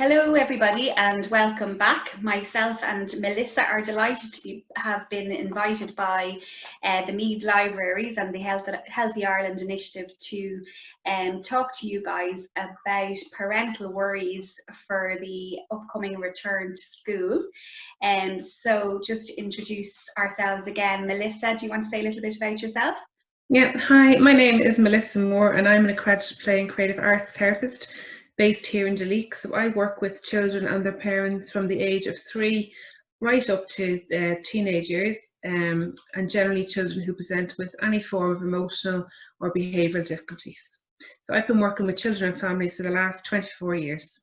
Hello everybody and welcome back. Myself and Melissa are delighted to have been invited by the Meath Libraries and the Healthy Ireland initiative to talk to you guys about parental worries for the upcoming return to school. So just to introduce ourselves again, Melissa, do you want to say a little bit about yourself? Yeah, hi, my name is Melissa Moore and I'm an accredited play and creative arts therapist based here in Leek. So I work with children and their parents from the age of 3 right up to teenage years, and generally children who present with any form of emotional or behavioural difficulties. So I've been working with children and families for the last 24 years,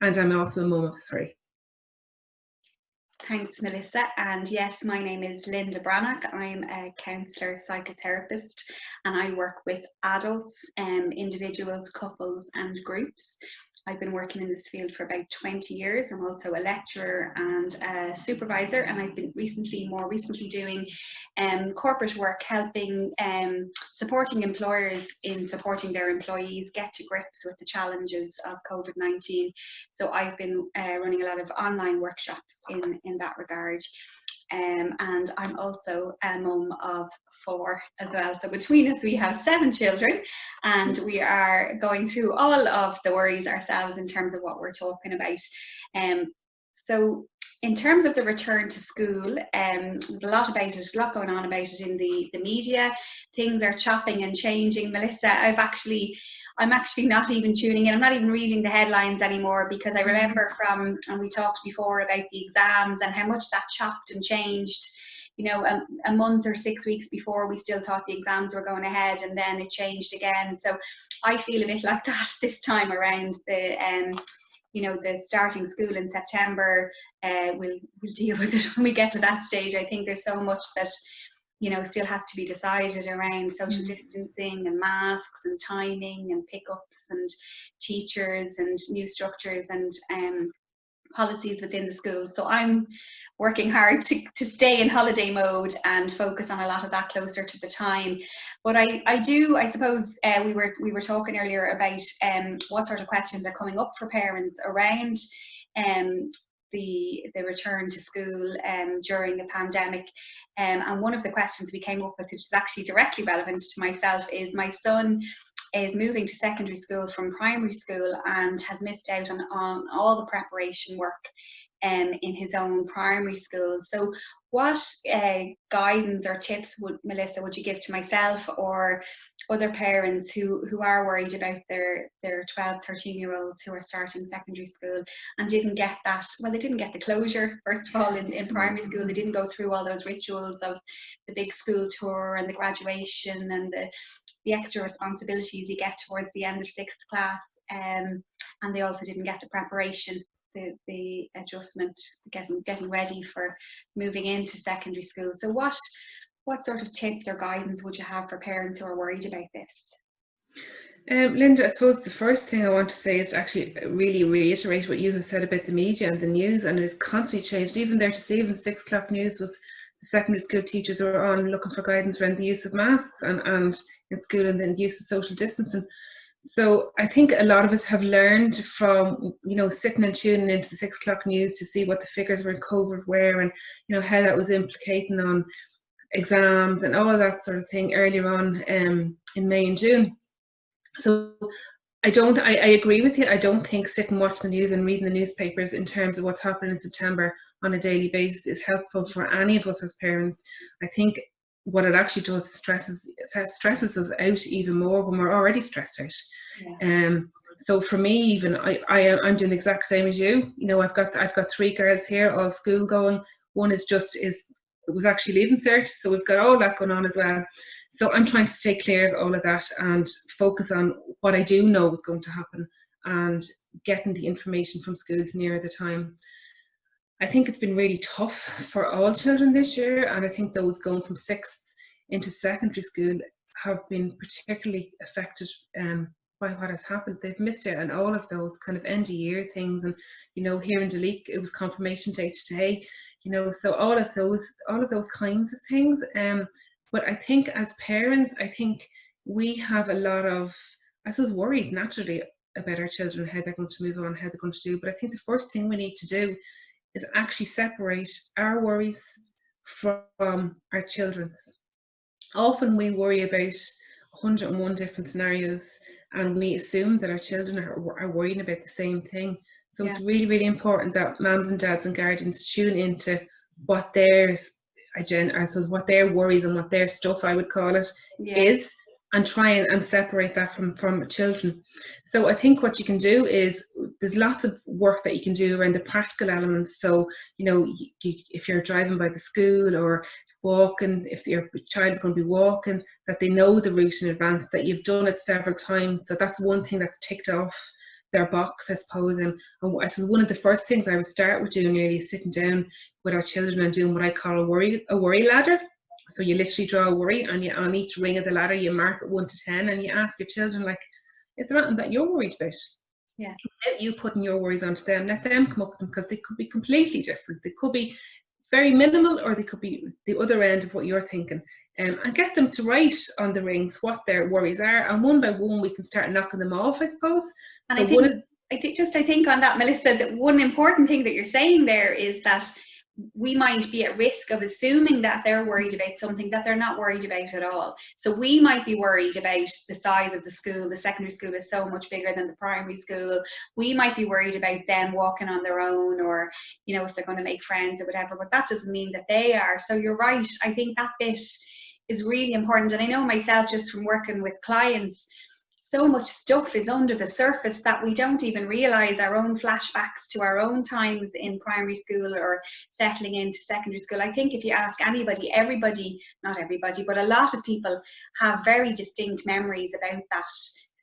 and I'm also a mum of 3. Thanks, Melissa. And yes, my name is Linda Breathnach. I'm a counsellor psychotherapist and I work with adults, individuals, couples and groups. I've been working in this field for about 20 years. I'm also a lecturer and a supervisor, and I've been more recently doing corporate work, helping supporting employers in supporting their employees get to grips with the challenges of COVID-19. So I've been running a lot of online workshops in that regard. And I'm also a mum of 4 as well. So between us, we have 7 children, and we are going through all of the worries ourselves in terms of what we're talking about. So in terms of the return to school, there's a lot going on about it in the media. Things are chopping and changing. Melissa, I'm actually not even tuning in. I'm not even reading the headlines anymore, because I remember and we talked before about the exams and how much that chopped and changed. You know, a month or 6 weeks before, we still thought the exams were going ahead, and then it changed again. So I feel a bit like that this time around. The starting school in September, we'll deal with it when we get to that stage. I think there's so much that still has to be decided around social distancing and masks and timing and pickups and teachers and new structures and policies within the school. So I'm working hard to stay in holiday mode and focus on a lot of that closer to the time. But I suppose we were talking earlier about what sort of questions are coming up for parents around the return to school during the pandemic. And one of the questions we came up with, which is actually directly relevant to myself, is my son is moving to secondary school from primary school and has missed out on all the preparation work in his own primary school. So what guidance or tips Melissa, would you give to myself or other parents who are worried about their 12, 13-year-olds who are starting secondary school and didn't get that? Well, they didn't get the closure, first of all, in primary school. They didn't go through all those rituals of the big school tour and the graduation and the extra responsibilities you get towards the end of 6th class, and they also didn't get the preparation, the adjustment, getting ready for moving into secondary school. So what sort of tips or guidance would you have for parents who are worried about this? Linda, I suppose the first thing I want to say is to actually really reiterate what you have said about the media and the news, and it's constantly changed. Even there to see, even 6 o'clock news was the secondary school teachers who are on looking for guidance around the use of masks and in school, and then the use of social distancing. So I think a lot of us have learned from, sitting and tuning into the 6 o'clock news to see what the figures were in COVID were, and, how that was implicating on exams and all of that sort of thing earlier on in May and June. So I agree with you. I don't think sitting and watching the news and reading the newspapers in terms of what's happening in September on a daily basis is helpful for any of us as parents. I think what it actually does is stresses us out even more when we're already stressed out. Yeah. So for me, even I'm doing the exact same as you. I've got 3 girls here, all school going. One it was actually leaving cert, so we've got all that going on as well. So I'm trying to stay clear of all of that and focus on what I do know is going to happen and getting the information from schools nearer the time. I think it's been really tough for all children this year, and I think those going from 6th into secondary school have been particularly affected by what has happened. They've missed out on all of those kind of end of year things, and here in Leek it was confirmation day today, so all of those kinds of things. But I think as parents, I think we have a lot of, I suppose, worries naturally about our children, how they're going to move on, how they're going to do. But I think the first thing we need to do is actually separate our worries from our children's. Often we worry about 101 different scenarios, and we assume that our children are worrying about the same thing. So it's really, really important that mums and dads and guardians tune into what their what their worries and what their stuff, I would call it, is, and try and separate that from children. So I think what you can do is, there's lots of work that you can do around the practical elements. So, if you're driving by the school or walking, if your child is going to be walking, that they know the route in advance, that you've done it several times. So that's one thing that's ticked off their box, I suppose. And I suppose one of the first things I would start with doing really is sitting down with our children and doing what I call a worry ladder. So you literally draw a worry, and on each ring of the ladder you mark it 1 to 10, and you ask your children, like, is there anything that you're worried about? Yeah. Without you putting your worries onto them, let them come up with them, because they could be completely different. They could be very minimal, or they could be the other end of what you're thinking. And get them to write on the rings what their worries are, and one by one we can start knocking them off, I suppose. And so I think on that, Melissa, that one important thing that you're saying there is that we might be at risk of assuming that they're worried about something that they're not worried about at all. So we might be worried about the size of the school. The secondary school is so much bigger than the primary school. We might be worried about them walking on their own, or, if they're going to make friends or whatever, but that doesn't mean that they are. So you're right. I think that bit is really important. And I know myself, just from working with clients, so much stuff is under the surface that we don't even realize, our own flashbacks to our own times in primary school or settling into secondary school. I think if you ask anybody, not everybody, but a lot of people have very distinct memories about that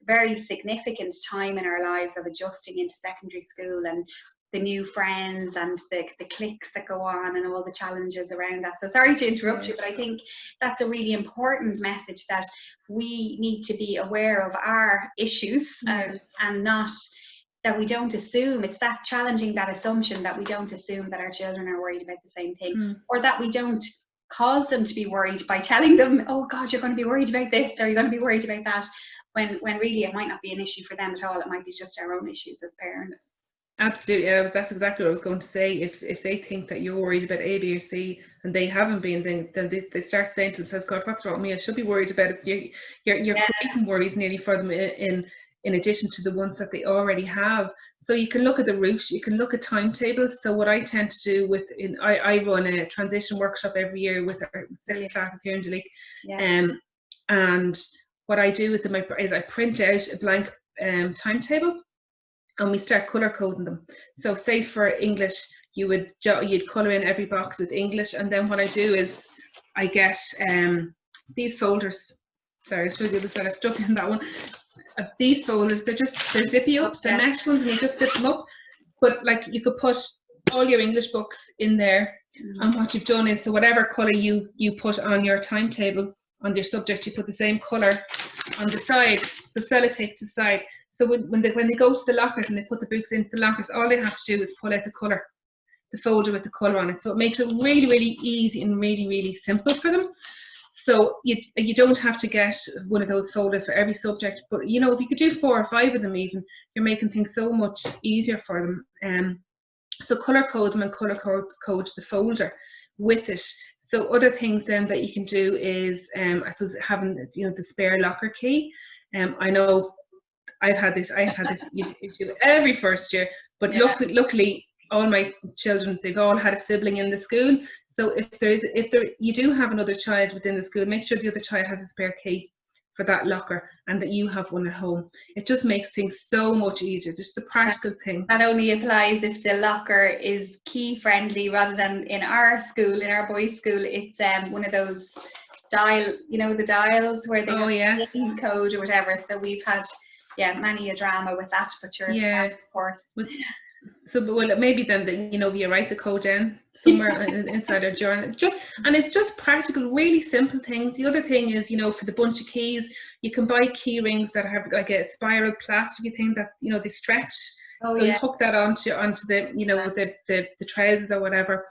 very significant time in our lives of adjusting into secondary school, and the new friends and the cliques that go on and all the challenges around that. So sorry to interrupt you, but I think that's a really important message, that we need to be aware of our issues, and not that we don't assume. It's that challenging that assumption that we don't assume that our children are worried about the same thing, or that we don't cause them to be worried by telling them, oh God, you're going to be worried about this, or you're going to be worried about that, when really it might not be an issue for them at all. It might be just our own issues as parents. Absolutely, that's exactly what I was going to say. If they think that you're worried about A, B, or C, and they haven't been, then they start saying to themselves, God, what's wrong with me? I should be worried about it. You're creating worries nearly for them in addition to the ones that they already have. So you can look at the route, you can look at timetables. So what I tend to do I run a transition workshop every year with our 6 classes here in Duleek. And what I do with them is I print out a blank timetable, and we start colour coding them. So say for English, you'd colour in every box with English, and then what I do is I get these folders. Sorry, I'll show you the other side of stuff in that one. These folders, they're zippy ups, they're mesh ones, and you just zip them up. But like, you could put all your English books in there, and what you've done is, so whatever colour you put on your timetable, on your subject, you put the same colour on the side, so sellotape to the side. So when they go to the lockers and they put the books into the lockers, all they have to do is pull out the colour, the folder with the colour on it. So it makes it really, really easy and really, really simple for them. So you don't have to get one of those folders for every subject, but if you could do 4 or 5 of them even, you're making things so much easier for them. So colour code them and colour code the folder with it. So other things then that you can do is, I suppose, having the spare locker key. I know I've had this issue every first year, but luckily all my children, they've all had a sibling in the school. So if you do have another child within the school, make sure the other child has a spare key for that locker, and that you have one at home. It just makes things so much easier, just the practical thing. That only applies if the locker is key friendly, rather than in our school, in our boys' school, it's one of those the dials where they have a code or whatever. So we've had many a drama with that, but sure, of course. So, well, maybe then you write the code down somewhere inside our journal. It's just practical, really simple things. The other thing is, for the bunch of keys, you can buy key rings that have like a spiral plasticky thing that they stretch. You hook that onto the the trousers or whatever.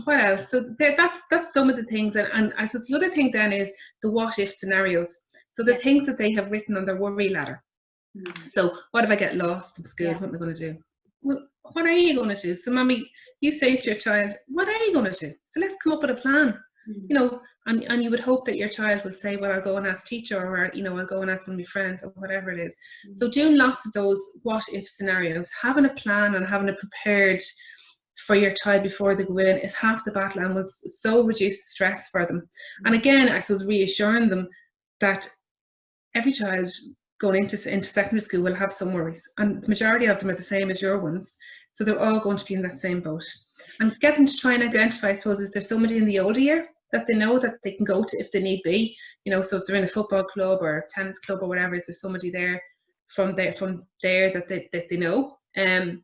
What else? So that's some of the things, and I suppose the other thing then is the what if scenarios. So the things that they have written on their worry ladder. So what if I get lost in school? What am I going to do? Well, what are you going to do? So mommy, you say to your child, what are you going to do? So let's come up with a plan. You know, and you would hope that your child will say, well, I'll go and ask teacher, or, you know, I'll go and ask one of my friends, or whatever it is. So doing lots of those what if scenarios, having a plan and having it prepared for your child before they go in is half the battle, and will so reduce stress for them. And again, I suppose reassuring them that every child going into secondary school will have some worries, and the majority of them are the same as your ones, so they're all going to be in that same boat. And get them to try and identify, I suppose, is there somebody in the older year that they know that they can go to if they need be, you know, so if they're in a football club or tennis club or whatever, is there somebody there from there that they know? And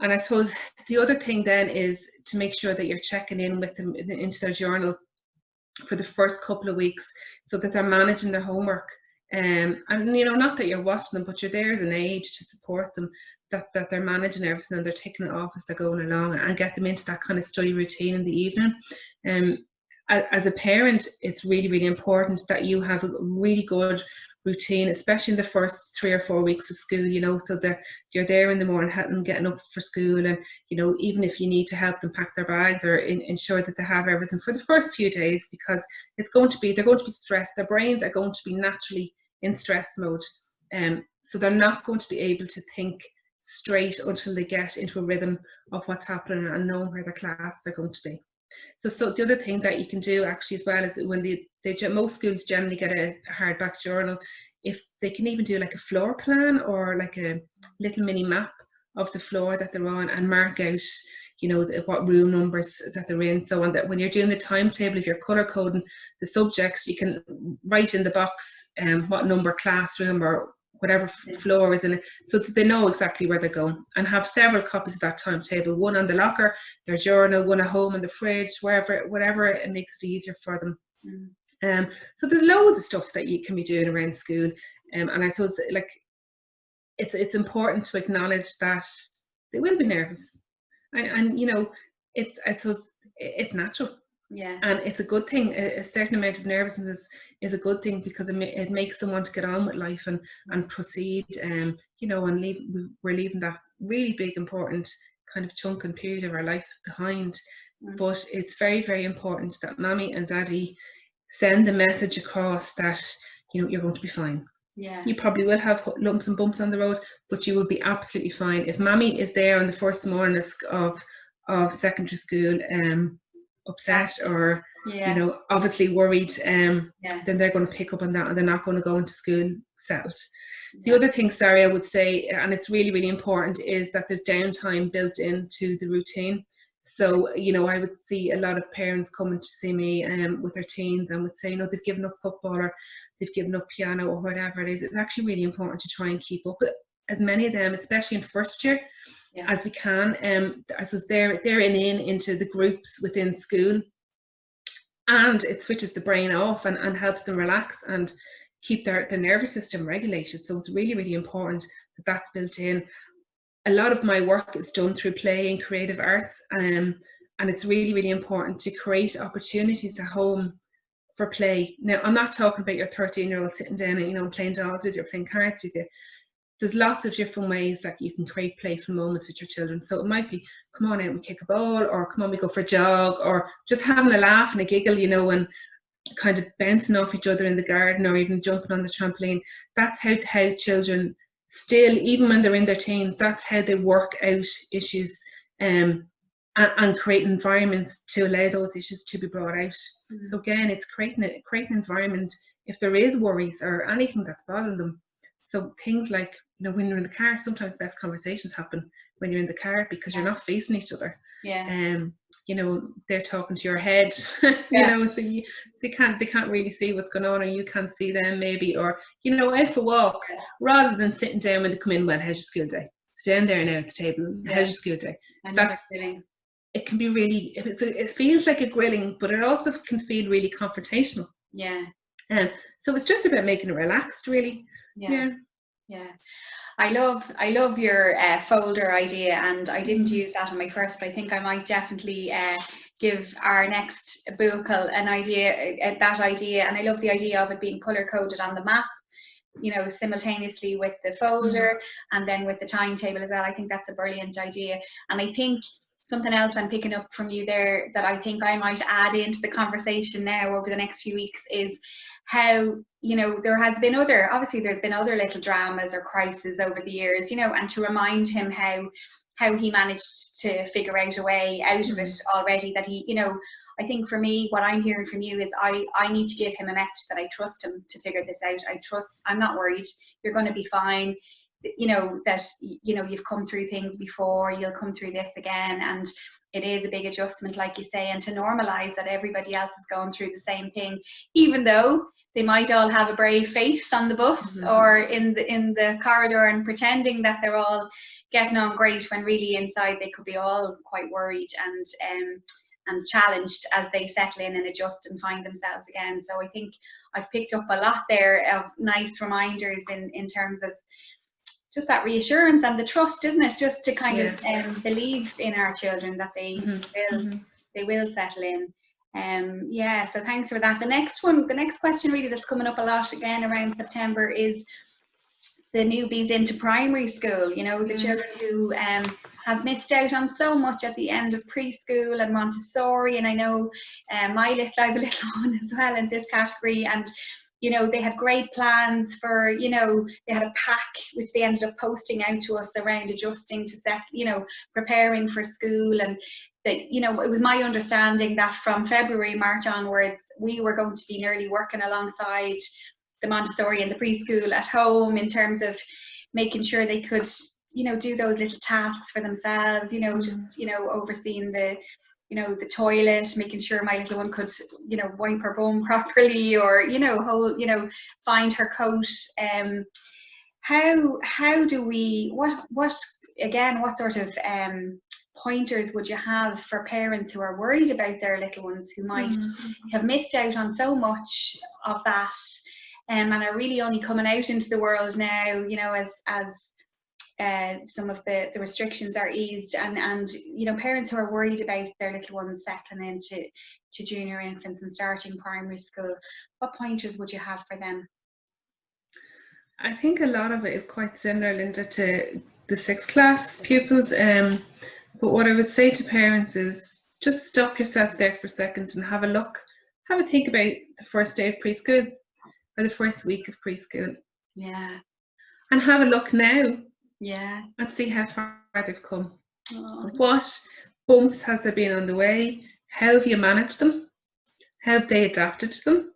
I suppose the other thing then is to make sure that you're checking in with them into their journal for the first couple of weeks, so that they're managing their homework. And you know, not that you're watching them, but you're there as an age to support them, that they're managing everything and they're taking it off as they're going along, and get them into that kind of study routine in the evening. As a parent, it's really, really important that you have a really good routine, especially in the first 3 or 4 weeks of school, you know, so that you're there in the morning helping them getting up for school, and, you know, even if you need to help them pack their bags or ensure that they have everything for the first few days, because they're going to be stressed. Their brains are going to be naturally in stress mode, so they're not going to be able to think straight until they get into a rhythm of what's happening and knowing where their classes are going to be. So the other thing that you can do actually as well is when most schools generally get a hardback journal, if they can even do like a floor plan or like a little mini map of the floor that they're on, and mark out, you know, what room numbers that they're in, so on that when you're doing the timetable, if you're color coding the subjects, you can write in the box what number classroom or whatever floor is in it, so that they know exactly where they're going, and have several copies of that timetable, one on the locker, their journal, one at home in the fridge, whatever it makes it easier for them. So there's loads of stuff that you can be doing around school, and I suppose like it's important to acknowledge that they will be nervous, and you know, I suppose it's natural. Yeah. And it's a good thing. A certain amount of nervousness is a good thing, because it makes them want to get on with life and proceed. You know, and we're leaving that really big, important kind of chunk and period of our life behind. But it's very, very important that mommy and daddy send the message across that, you know, you're going to be fine. Yeah. You probably will have lumps and bumps on the road, but you will be absolutely fine. If mommy is there on the first morning of secondary school, upset or you know, obviously worried, then they're going to pick up on that, and they're not going to go into school settled. The other thing, Sarah, I would say, and it's really, really important, is that there's downtime built into the routine. So, you know, I would see a lot of parents coming to see me with their teens and would say, you know, they've given up football or they've given up piano or whatever it is. It's actually really important to try and keep up with as many of them, especially in first year, as we can. I suppose they're into the groups within school, and it switches the brain off and helps them relax and keep their nervous system regulated. So it's really, really important that that's built in. A lot of my work is done through play and creative arts, and it's really, really important to create opportunities at home for play. Now, I'm not talking about your 13-year-old sitting down and, you know, playing dolls with you or playing cards with you. There's lots of different ways that you can create playful moments with your children. So it might be, come on out and kick a ball, or come on, we go for a jog, or just having a laugh and a giggle, you know, and kind of bouncing off each other in the garden, or even jumping on the trampoline. That's how children still, even when they're in their teens, that's how they work out issues, and create environments to allow those issues to be brought out. So again, it's creating an environment if there is worries or anything that's bothering them. So things like, you know, when you're in the car, sometimes the best conversations happen when you're in the car, because you're not facing each other. You know, they're talking to your head, you know, so they can't really see what's going on, or you can't see them maybe, or, you know, out for walks, rather than sitting down when they come in, well, how's your school day? Stand there now at the table, how's your school day? It can be really, it feels like a grilling, but it also can feel really confrontational. So it's just about making it relaxed, really. I love your folder idea, and I didn't use that on my first, but I think I might definitely give our next bucal an idea, that idea. And I love the idea of it being color coded on the map, you know, simultaneously with the folder and then with the timetable as well. I think that's a brilliant idea. And I think something else I'm picking up from you there that I think I might add into the conversation now over the next few weeks is how, you know, there's been other little dramas or crises over the years, you know, and to remind him how he managed to figure out a way out of it already, that he, you know, I think for me, what I'm hearing from you is I need to give him a message that I trust him to figure this out. I'm not worried. You're going to be fine. You know, that, you know, you've come through things before, you'll come through this again. And it is a big adjustment, like you say, and to normalize that everybody else is going through the same thing, even though they might all have a brave face on the bus or in the corridor and pretending that they're all getting on great, when really inside they could be all quite worried and challenged as they settle in and adjust and find themselves again. So I think I've picked up a lot there of nice reminders in terms of just that reassurance and the trust, isn't it? Just to kind of believe in our children that they will settle in. So thanks for that. The next question really that's coming up a lot again around September is the newbies into primary school, you know, the children who have missed out on so much at the end of preschool and Montessori. And I know I have a little one as well in this category, and you know, they had great plans for, you know, they had a pack which they ended up posting out to us around adjusting to preparing for school. And that, you know, it was my understanding that from February, March onwards, we were going to be nearly working alongside the Montessori and the preschool at home in terms of making sure they could, you know, do those little tasks for themselves, you know, just, you know, overseeing the, you know, the toilet, making sure my little one could, you know, wipe her bum properly, or, you know, find her coat. How do we, what sort of pointers would you have for parents who are worried about their little ones who might have missed out on so much of that, and are really only coming out into the world now, you know, as some of the restrictions are eased, and you know, parents who are worried about their little ones settling into junior infants and starting primary school, what pointers would you have for them? I think a lot of it is quite similar, Linda, to the 6th class pupils, but what I would say to parents is just stop yourself there for a second and have a think about the first day of preschool or the first week of preschool, and have a look now and see how far they've come. What bumps has there been on the way? How have you managed them? How have they adapted to them?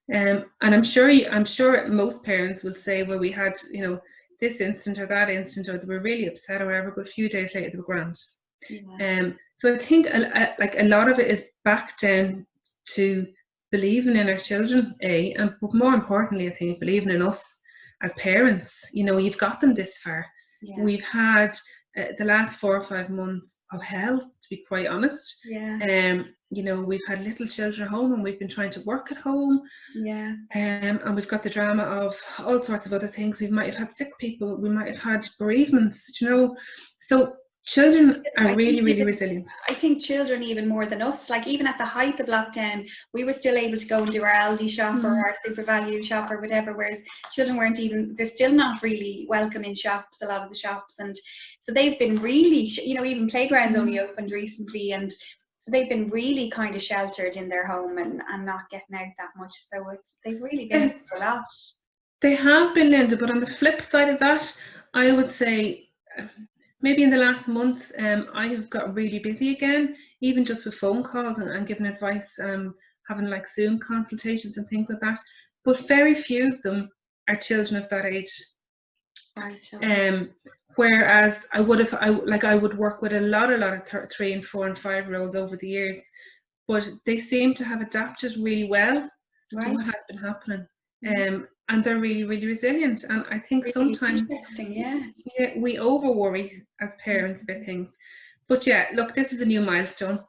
And I'm sure most parents will say, well, we had, you know, this instant or that instant, or they were really upset or whatever, but a few days later they were grand. So I think a lot of it is back down to believing in our children, and more importantly, I think believing in us as parents. You know, you've got them this far. We've had the last 4 or 5 months of hell, to be quite honest. You know, we've had little children at home and we've been trying to work at home. And we've got the drama of all sorts of other things. We might have had sick people, we might have had bereavements, you know. So children are really resilient. I think children even more than us. Like even at the height of lockdown, we were still able to go and do our Aldi shop or our Super Value shop or whatever, whereas children weren't even, they're still not really welcome in shops, a lot of the shops. And so they've been really, you know, even playgrounds only opened recently, and so they've been really kind of sheltered in their home and not getting out that much. So they've really been through a lot. They have been, Linda, but on the flip side of that, I would say maybe in the last month, I have got really busy again, even just with phone calls and giving advice, having like Zoom consultations and things like that. But very few of them are children of that age. Whereas I would work with a lot of 3 and 4 and 5-year-olds over the years, but they seem to have adapted really well to what has been happening. And they're really resilient, and I think really sometimes we over worry as parents about things. But look, this is a new milestone,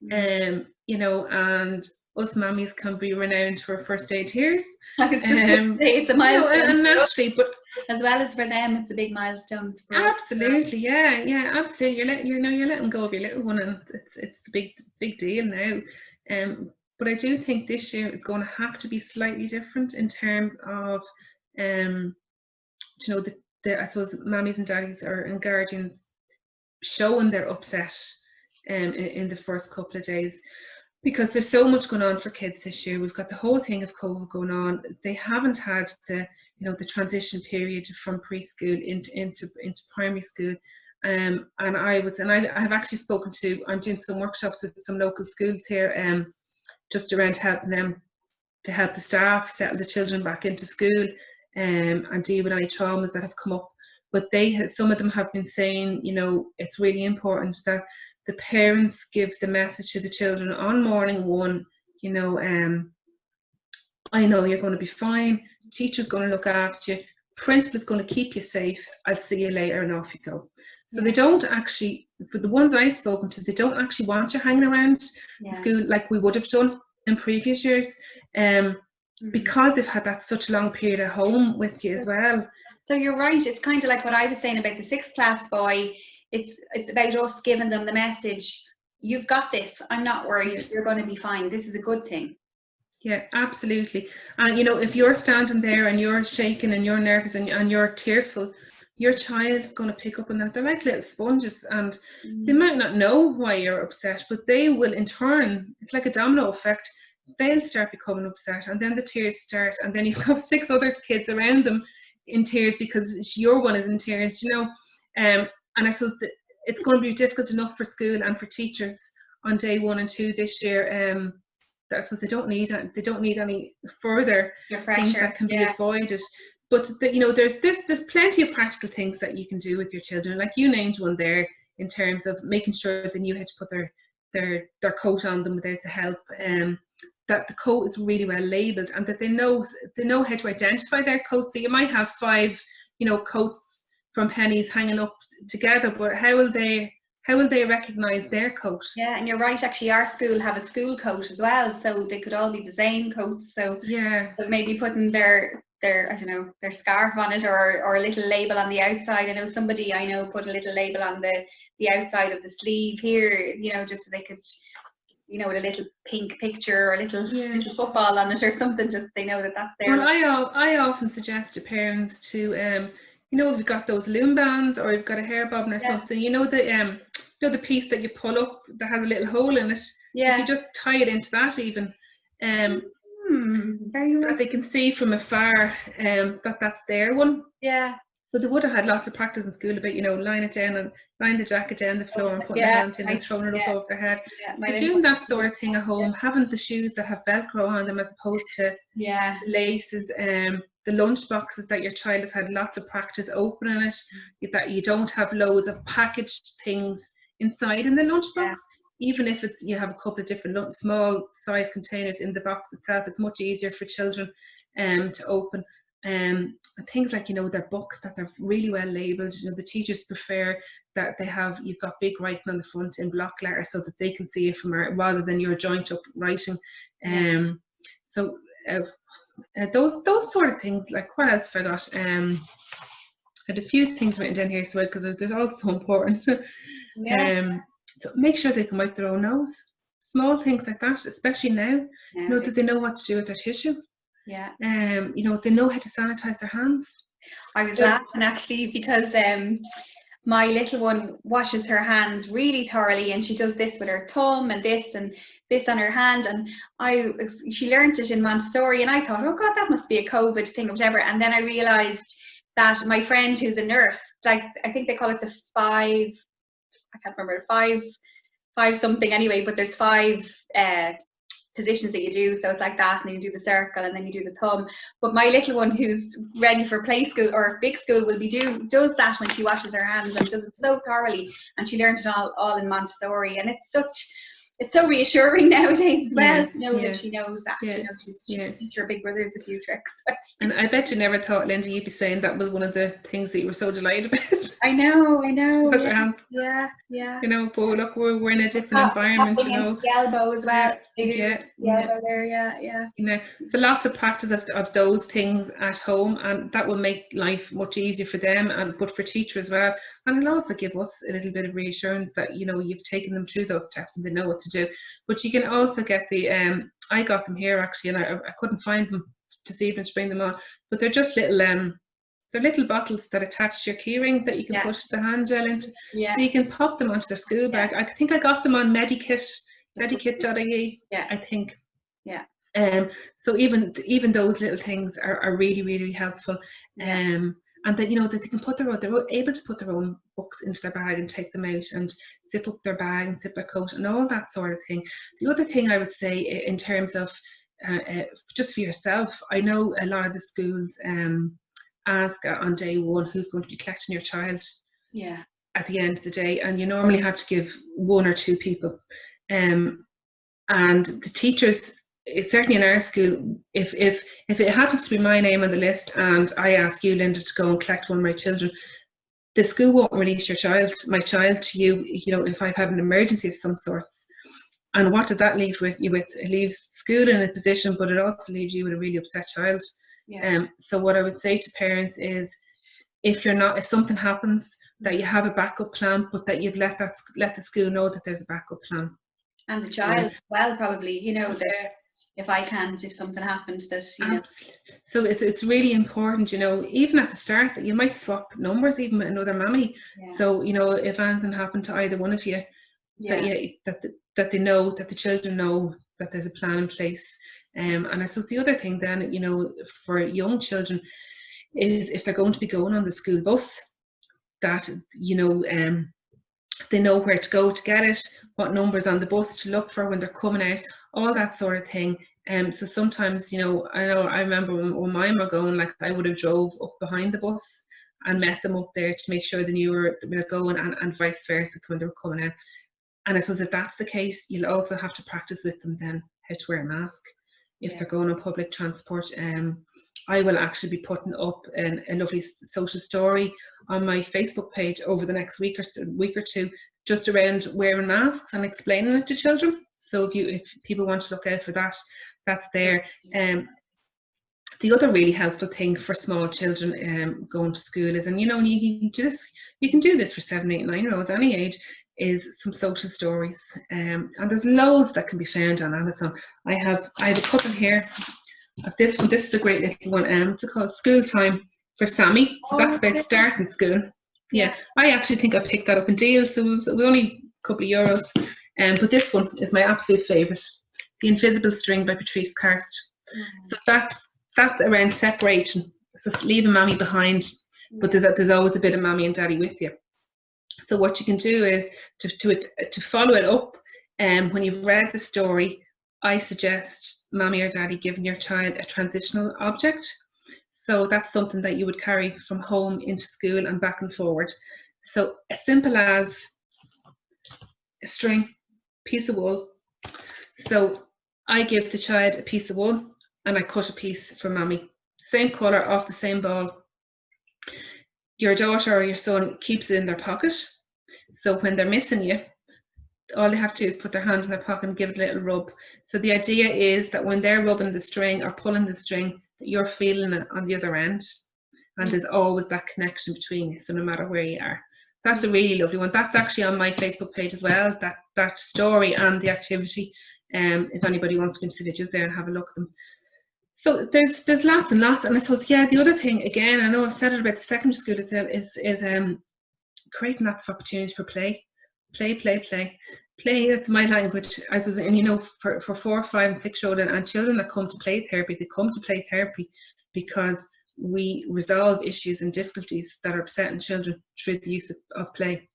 you know, and us mummies can be renowned for first aid tears. I was just going to say it's a milestone, you know, and naturally, but as well as for them, it's a big milestone. Absolutely, absolutely. You're letting go of your little one, and it's a big deal now. But I do think this year is going to have to be slightly different in terms of you know, I suppose mammies and daddies and guardians showing their upset in the first couple of days, because there's so much going on for kids this year. We've got the whole thing of COVID going on. They haven't had the, you know, the transition period from preschool into primary school. And I've actually spoken to, I'm doing some workshops with some local schools here, just around helping them to help the staff settle the children back into school, and deal with any traumas that have come up. But some of them have been saying, you know, it's really important that the parents give the message to the children on morning one, you know, I know you're going to be fine, teacher's going to look after you, principal's going to keep you safe, I'll see you later, and off you go. So they don't actually, for the ones I've spoken to, they don't actually want you hanging around the school like we would have done in previous years, because they've had that such a long period at home with you as well. So you're right, it's kind of like what I was saying about the 6th class boy. It's about us giving them the message, you've got this, I'm not worried, you're going to be fine, this is a good thing. Yeah, absolutely. And you know, if you're standing there and you're shaking and you're nervous and you're tearful, your child's going to pick up on that. They're like little sponges, and they might not know why you're upset, but they will in turn, it's like a domino effect, they'll start becoming upset, and then the tears start, and then you've got 6 other kids around them in tears because your one is in tears, you know. And I suppose that it's going to be difficult enough for school and for teachers on day 1 and 2 this year. That's what they don't need any further things that can be avoided. But you know, there's plenty of practical things that you can do with your children. Like you named one there, in terms of making sure they knew how to put their coat on them without the help. That the coat is really well labelled, and that they know how to identify their coat. So you might have 5, you know, coats from Pennies hanging up together, but how will they recognise their coat? Yeah, and you're right, actually our school have a school coat as well, so they could all be the same coats. So yeah, maybe putting their I don't know, their scarf on it, or a little label on the outside. I know somebody I know put a little label on the outside of the sleeve here, you know, just so they could, you know, with a little pink picture or a little football on it or something, just they know that that's there. Well, I often suggest to parents to, you know, if you've got those loom bands or you've got a hair bobbin or something, you know, the piece that you pull up that has a little hole in it. If you just tie it into that, even, that they can see from afar, that's their one. Yeah. So they would have had lots of practice in school about, you know, line it down and line the jacket down the floor and putting their hand in and throwing it up over their head. So doing that sort of thing at home, having the shoes that have Velcro on them as opposed to laces, the lunch boxes that your child has had lots of practice opening it, that you don't have loads of packaged things inside in the lunchbox. Even if you have a couple of different small size containers in the box itself, it's much easier for children to open. And things like, you know, their books, that they're really well labelled. You know, the teachers prefer that you've got big writing on the front in block letters so that they can see it from rather than your joint up writing. So those sort of things. Like, what else have I got? I had a few things written down here as well, because they're all so important. So make sure they can wipe their own nose. Small things like that, especially now. You know, that they know what to do with their tissue. Yeah. You know, they know how to sanitize their hands. I was laughing actually because my little one washes her hands really thoroughly, and she does this with her thumb and this on her hand, and she learned it in Montessori, and I thought, oh God, that must be a COVID thing or whatever. And then I realized that my friend who's a nurse, like I think they call it the 5, I can't remember, 5 something anyway, but there's 5 positions that you do, so it's like that, and then you do the circle and then you do the thumb. But my little one who's ready for play school or big school will does that when she washes her hands, and does it so thoroughly, and she learned it all in Montessori, and it's so reassuring nowadays as well to know that she knows that. You know, she'll teach her big brothers a few tricks. And I bet you never thought, Linda, you'd be saying that was one of the things that you were so delighted about. I know. Wash your hands. Yeah. You know, but look, we're in a different environment, you know. The elbow as well. They do the elbow there, You know, so lots of practice of those things at home, and that will make life much easier for them, but for teachers as well. And it'll also give us a little bit of reassurance that, you know, you've taken them through those steps and they know what to do. But you can also get I got them here actually, and I couldn't find them this evening to bring them on. But they're just little they're little bottles that attach to your keyring that you can put the hand gel into. So you can pop them onto their school bag. I think I got them on medikit.ie, I think. So even those little things are really, really helpful. And that, you know, that they can they're able to put their own books into their bag and take them out and zip up their bag and zip their coat and all that sort of thing. The other thing I would say in terms of just for yourself, I know a lot of the schools ask on day one who's going to be collecting your child at the end of the day, and you normally have to give 1 or 2 people. And the teachers, certainly in our school, if it happens to be my name on the list and I ask you, Linda, to go and collect one of my children, the school won't release my child to you, you know, if I've had an emergency of some sorts. And what does that leave you with? It leaves school in a position, but it also leaves you with a really upset child. So what I would say to parents is, if something happens, that you have a backup plan, but that you've let the school know that there's a backup plan. And the child as well, probably, you know, that if something happens, that, you know. So it's really important, you know, even at the start, that you might swap numbers even with another mammy. So, you know, if anything happened to either one of you, that they know, that the children know that there's a plan in place. And I suppose the other thing then, you know, for young children is if they're going to be going on the school bus, that, you know, they know where to go to get it, what numbers on the bus to look for when they're coming out, all that sort of thing. So sometimes, you know, I remember when mine were going, like, I would have drove up behind the bus and met them up there to make sure they knew where they were going, and vice versa when they were coming out. And I suppose if that's the case, you'll also have to practice with them then how to wear a mask if they're going on public transport. I will actually be putting up a lovely social story on my Facebook page over the next week or two, just around wearing masks and explaining it to children. So if people want to look out for that, that's there. The other really helpful thing for small children going to school is, and you know, you can do this for 7, 8, 9-year-olds, any age, is some social stories. And there's loads that can be found on Amazon. I have a couple here of this one. This is a great little one. It's called School Time for Sammy. So that's about starting school. I actually think I picked that up in deal, so it was only a couple of euros. But this one is my absolute favourite. The Invisible String by Patrice Karst. So that's around separation. So leaving mammy behind, but there's always a bit of mammy and daddy with you. So what you can do is to follow it up. When you've read the story, I suggest mommy or daddy giving your child a transitional object. So that's something that you would carry from home into school and back and forward. So as simple as a string, piece of wool. So I give the child a piece of wool and I cut a piece for mommy. Same colour, off the same ball. Your daughter or your son keeps it in their pocket. So when they're missing you, all they have to do is put their hand in their pocket and give it a little rub. So the idea is that when they're rubbing the string or pulling the string, that you're feeling it on the other end. And there's always that connection between you, so no matter where you are. That's a really lovely one. That's actually on my Facebook page as well, that story and the activity. If anybody wants to go into the videos there and have a look at them. So there's lots and lots. And I suppose, the other thing, again, I know I've said it about the secondary school as well, is creating lots of opportunities for play. Play, that's my language. I suppose, and you know, for 4, 5 and 6-year-old and children that come to play therapy, they come to play therapy because we resolve issues and difficulties that are upsetting children through the use of play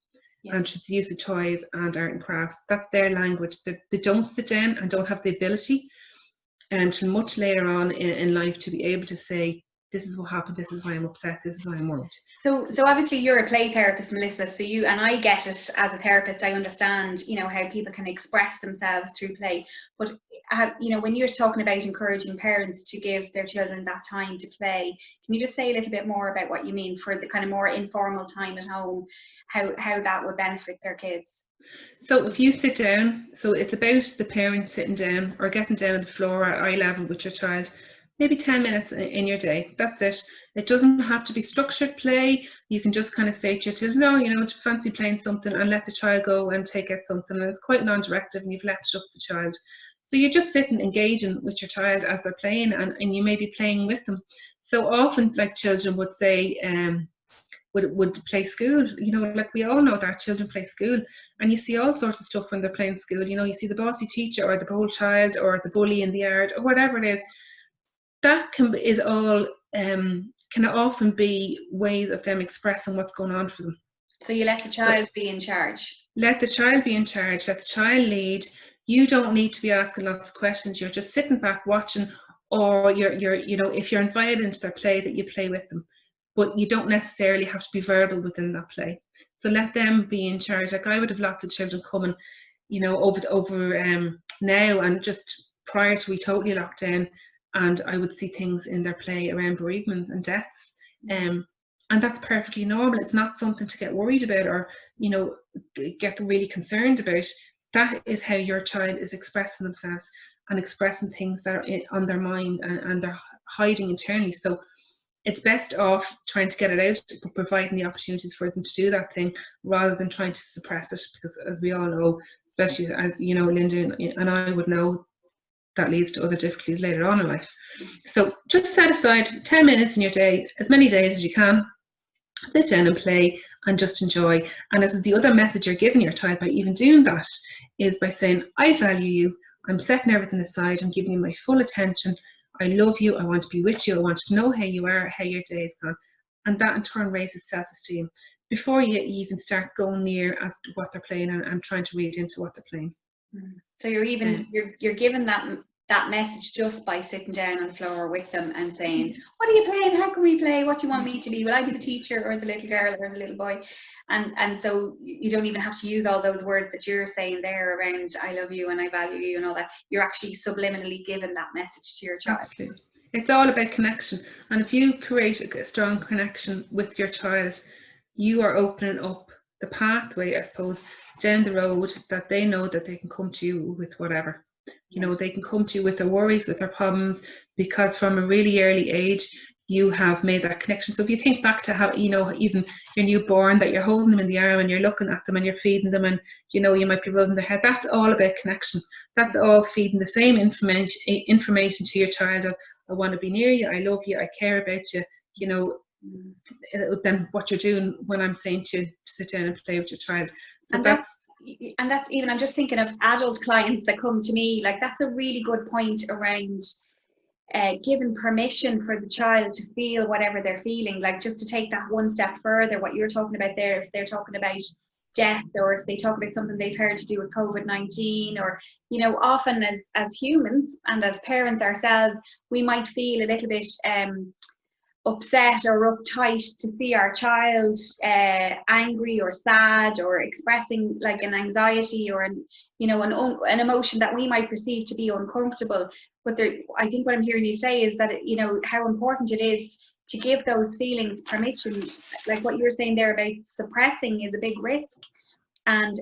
and through the use of toys and art and crafts. That's their language. They don't sit down and don't have the ability until much later on in life to be able to say, this is what happened, this is why I'm upset, this is why I'm worried. So obviously you're a play therapist, Melissa, so and I get it as a therapist. I understand, you know, how people can express themselves through play, but you know, when you're talking about encouraging parents to give their children that time to play, can you just say a little bit more about what you mean for the kind of more informal time at home, how that would benefit their kids? So if you sit down, so it's about the parents sitting down or getting down on the floor at eye level with your child, maybe 10 minutes in your day. That's it. It doesn't have to be structured play. You can just kind of say to your children, no, you know, fancy playing something, and let the child go and take out something. And it's quite non-directive and you've left it up to the child. So you're just sitting engaging with your child as they're playing, and you may be playing with them. So often, like, children would say, would play school, like we all know that children play school, and you see all sorts of stuff when they're playing school. You see the bossy teacher, or the bold child, or the bully in the yard, or whatever it is. That can often be ways of them expressing what's going on for them. So you let the child be in charge. Let the child be in charge. Let the child lead. You don't need to be asking lots of questions. You're just sitting back watching, or if you're invited into their play, that you play with them. But you don't necessarily have to be verbal within that play. So let them be in charge. Like, I would have lots of children coming, over now, and just prior to we totally locked down, and I would see things in their play around bereavements and deaths. And that's perfectly normal. It's not something to get worried about, or get really concerned about. That is how your child is expressing themselves and expressing things that are on their mind, and they're hiding internally. So it's best off trying to get it out, but providing the opportunities for them to do that thing, rather than trying to suppress it, because, as we all know, especially as Linda and I would know, that leads to other difficulties later on in life. So just set aside 10 minutes in your day, as many days as you can, sit down and play, and just enjoy. And this is the other message you're giving your child by even doing that, is by saying, I value you, I'm setting everything aside, I'm giving you my full attention, I love you, I want to be with you, I want to know how you are, how your day is gone. And that in turn raises self-esteem before you even start going near as to what they're playing, and trying to read into what they're playing. So you're given that message just by sitting down on the floor with them and saying, what are you playing? How can we play? What do you want me to be? Will I be the teacher, or the little girl, or the little boy? And so you don't even have to use all those words that you're saying there around I love you and I value you and all that. You're actually subliminally giving that message to your child. Absolutely. It's all about connection. And if you create a strong connection with your child, you are opening up the pathway, I suppose, down the road, that they know that they can come to you with whatever. They can come to you with their worries, with their problems, because from a really early age, you have made that connection. So if you think back to how, even your newborn, that you're holding them in the arm and you're looking at them and you're feeding them, and, you might be rubbing their head, that's all about connection. That's all feeding the same information to your child of, I want to be near you, I love you, I care about you, than what you're doing when I'm saying to you to sit down and play with your child. So that's even, I'm just thinking of adult clients that come to me, like, that's a really good point around giving permission for the child to feel whatever they're feeling. Like, just to take that one step further, what you're talking about there, if they're talking about death, or if they talk about something they've heard to do with COVID-19, or often as humans and as parents ourselves, we might feel a little bit upset or uptight to see our child angry or sad, or expressing like an anxiety, or an emotion that we might perceive to be uncomfortable. But I think what I'm hearing you say is that how important it is to give those feelings permission. Like what you were saying there about suppressing is a big risk. And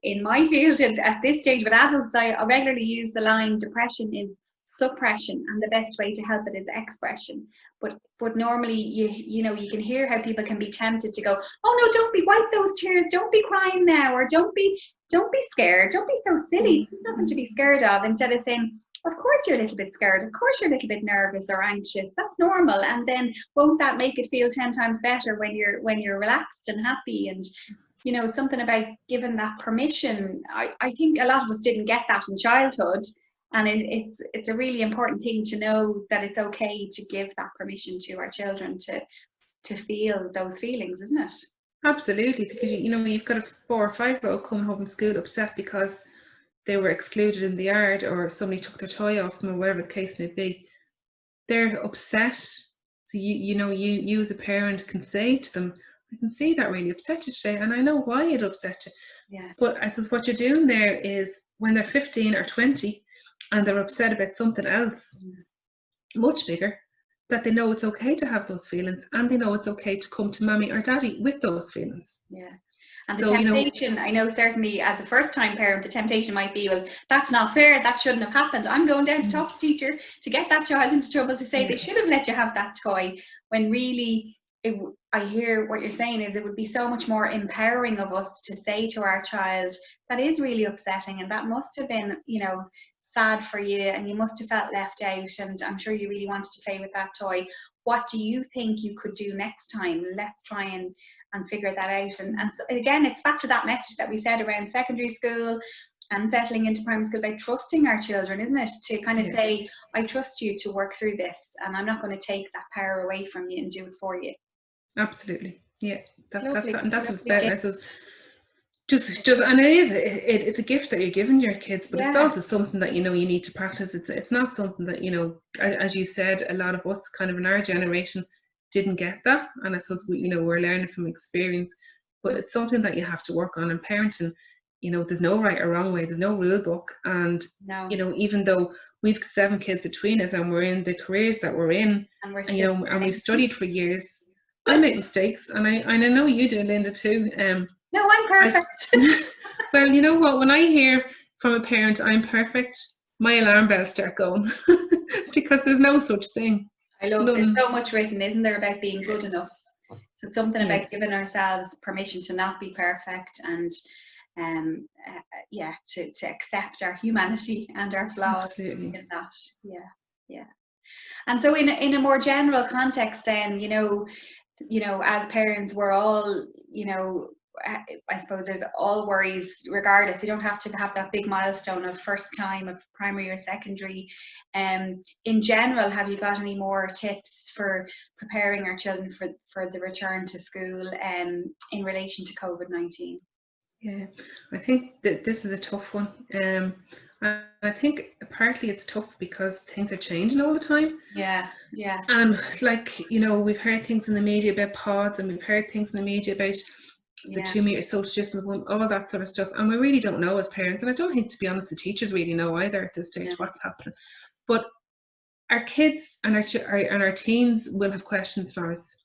in my field at this stage with adults, I regularly use the line, depression is suppression, and the best way to help it is expression. But normally you can hear how people can be tempted to go, oh no, don't be, wipe those tears, don't be crying now, or don't be scared, don't be so silly, there's nothing to be scared of, instead of saying, of course you're a little bit scared, of course you're a little bit nervous or anxious, that's normal. And then won't that make it feel 10 times better when you're relaxed and happy? And something about giving that permission. I think a lot of us didn't get that in childhood, and it's a really important thing to know that it's okay to give that permission to our children to feel those feelings, isn't it? Absolutely, because you've got a 4 or 5-year-old coming home from school upset because they were excluded in the yard, or somebody took their toy off them, or whatever the case may be. They're upset. So you as a parent can say to them, I can see that really upset you today, and I know why it upset you. Yeah. But I suppose what you're doing there is, when they're 15 or 20 and they're upset about something else much bigger, that they know it's okay to have those feelings, and they know it's okay to come to mommy or daddy with those feelings. Yeah. And the temptation, I know certainly as a first-time parent, the temptation might be, well, that's not fair, that shouldn't have happened. I'm going down to talk to the teacher to get that child into trouble, to say they should have let you have that toy, when really, I hear what you're saying is, it would be so much more empowering of us to say to our child, that is really upsetting, and that must have been, sad for you, and you must have felt left out, and I'm sure you really wanted to play with that toy. What do you think you could do next time? Let's try and figure that out. And so again, it's back to that message that we said around secondary school and settling into primary school, about trusting our children, isn't it? To kind of say, I trust you to work through this, and I'm not going to take that power away from you and do it for you. Absolutely. Yeah, that's what it's about. And it's a gift that you're giving your kids, but it's also something that, you know, you need to practice. It's not something that, you know, as you said, a lot of us kind of in our generation didn't get that, and I suppose we, you know, we're learning from experience, but it's something that you have to work on. And parenting, you know, there's no right or wrong way, there's no rule book. And you know, even though we've 7 kids between us and we're in the careers that we're in, and you know, and we've studied for years, I make mistakes, and I know you do, Linda, too. No, I'm perfect. Well, you know what? When I hear from a parent, I'm perfect, my alarm bells start going because there's no such thing. I love there's so much written, isn't there, about being good enough. So it's something about giving ourselves permission to not be perfect, and to accept our humanity and our flaws. Absolutely. In that. Yeah. And so in a more general context then, you know, as parents, we're all, you know, I suppose there's all worries regardless. You don't have to have that big milestone of first time of primary or secondary. In general, have you got any more tips for preparing our children for the return to school in relation to COVID-19? Yeah, I think that this is a tough one. I think partly it's tough because things are changing all the time. Yeah. And like, you know, we've heard things in the media about pods, and we've heard things in the media about the 2 meter social distance, all that sort of stuff. And we really don't know as parents. And I don't think, to be honest, the teachers really know either at this stage what's happening. But our kids and our teens will have questions for us.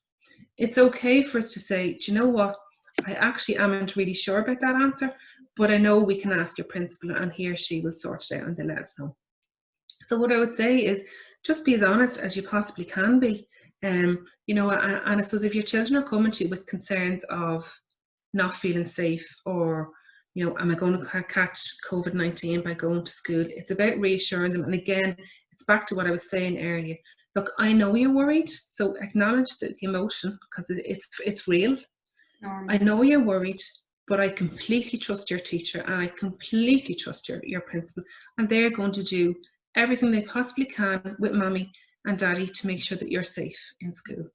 It's okay for us to say, do you know what? I actually aren't really sure about that answer, but I know we can ask your principal, and he or she will sort it out and they'll let us know. So what I would say is just be as honest as you possibly can be. You know, and I suppose if your children are coming to you with concerns of not feeling safe, or, you know, am I going to catch COVID-19 by going to school? It's about reassuring them. And again, it's back to what I was saying earlier. Look, I know you're worried, so acknowledge the emotion, because it's real. I know you're worried, but I completely trust your teacher, and I completely trust your principal, and they're going to do everything they possibly can with mommy and daddy to make sure that you're safe in school.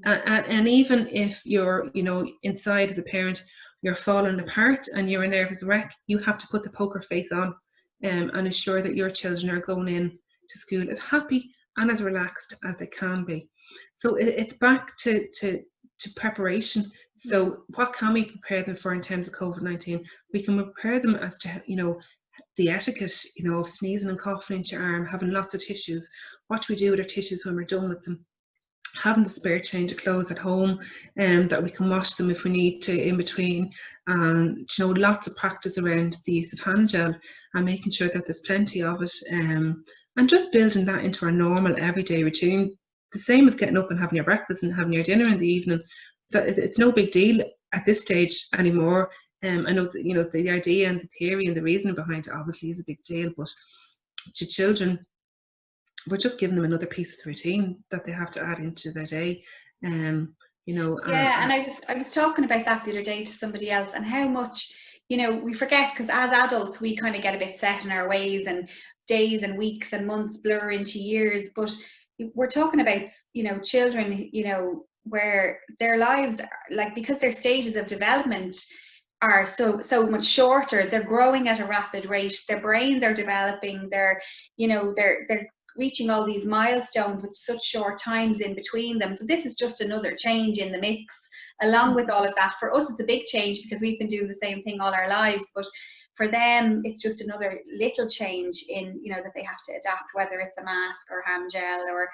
And even if you're, you know, inside as a parent, you're falling apart and you're a nervous wreck, you have to put the poker face on and ensure that your children are going in to school as happy and as relaxed as they can be. So it's back to preparation. So what can we prepare them for in terms of COVID-19? We can prepare them as to, you know, the etiquette, you know, of sneezing and coughing into your arm, having lots of tissues. What do we do with our tissues when we're done with them? Having the spare change of clothes at home, that we can wash them if we need to in between. You know, lots of practice around the use of hand gel and making sure that there's plenty of it, and just building that into our normal everyday routine. The same as getting up and having your breakfast and having your dinner in the evening. That it's no big deal at this stage anymore. I know that, you know, the idea and the theory and the reasoning behind it obviously is a big deal, but to children, we're just giving them another piece of the routine that they have to add into their day. You know. Yeah, and I was talking about that the other day to somebody else, and how much, you know, we forget, because as adults we kind of get a bit set in our ways, and days and weeks and months blur into years. But we're talking about, you know, children, you know, where their lives are, like, because their stages of development are so much shorter, they're growing at a rapid rate, their brains are developing, they're reaching all these milestones with such short times in between them. So this is just another change in the mix along with all of that. For us it's a big change because we've been doing the same thing all our lives, but for them it's just another little change in, you know, that they have to adapt, whether it's a mask or hand gel, or,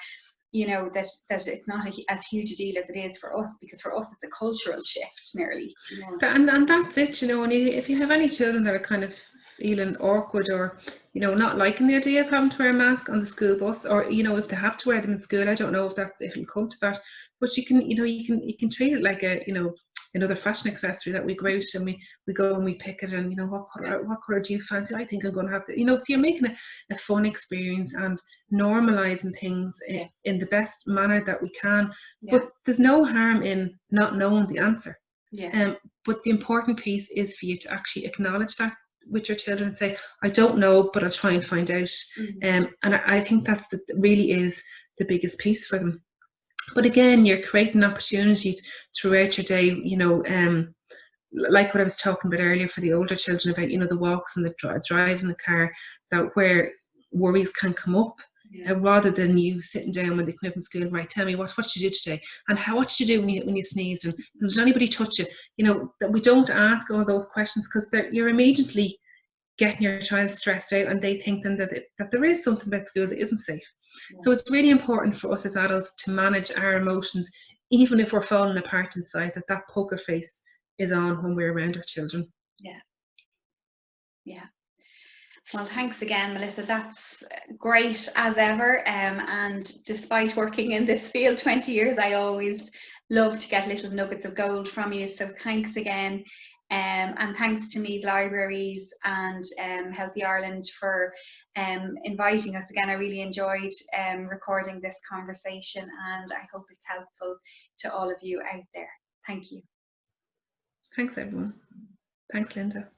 you know, that it's not as huge a deal as it is for us, because for us it's a cultural shift nearly, you know. And that's it, you know. And if you have any children that are kind of feeling awkward, or, you know, not liking the idea of having to wear a mask on the school bus, or, you know, if they have to wear them in school, I don't know if it'll come to that, but you can, you know, you can treat it like a, you know, another fashion accessory that we go out and we go and we pick it, and what colour do you fancy? I think I'm going to have to, so you're making a fun experience and normalising things in the best manner that we can. But there's no harm in not knowing the answer. But the important piece is for you to actually acknowledge that with your children and say, I don't know, but I'll try and find out. And I think that's really is the biggest piece for them. But again, you're creating opportunities throughout your day, like what I was talking about earlier for the older children about, the walks and the drives in the car, that where worries can come up. Rather than you sitting down when they come up in school, right, tell me what did you do today, and what did you do when you sneezed, and did anybody touch you? That we don't ask all those questions, because you're immediately getting your child stressed out, and they think then that there is something about school that isn't safe. So it's really important for us as adults to manage our emotions, even if we're falling apart inside, that poker face is on when we're around our children. Well, thanks again, Melissa. That's great as ever. And despite working in this field 20 years, I always love to get little nuggets of gold from you. So thanks again. And thanks to Meath Libraries and Healthy Ireland for inviting us again. I really enjoyed recording this conversation, and I hope it's helpful to all of you out there. Thank you. Thanks, everyone. Thanks, Linda.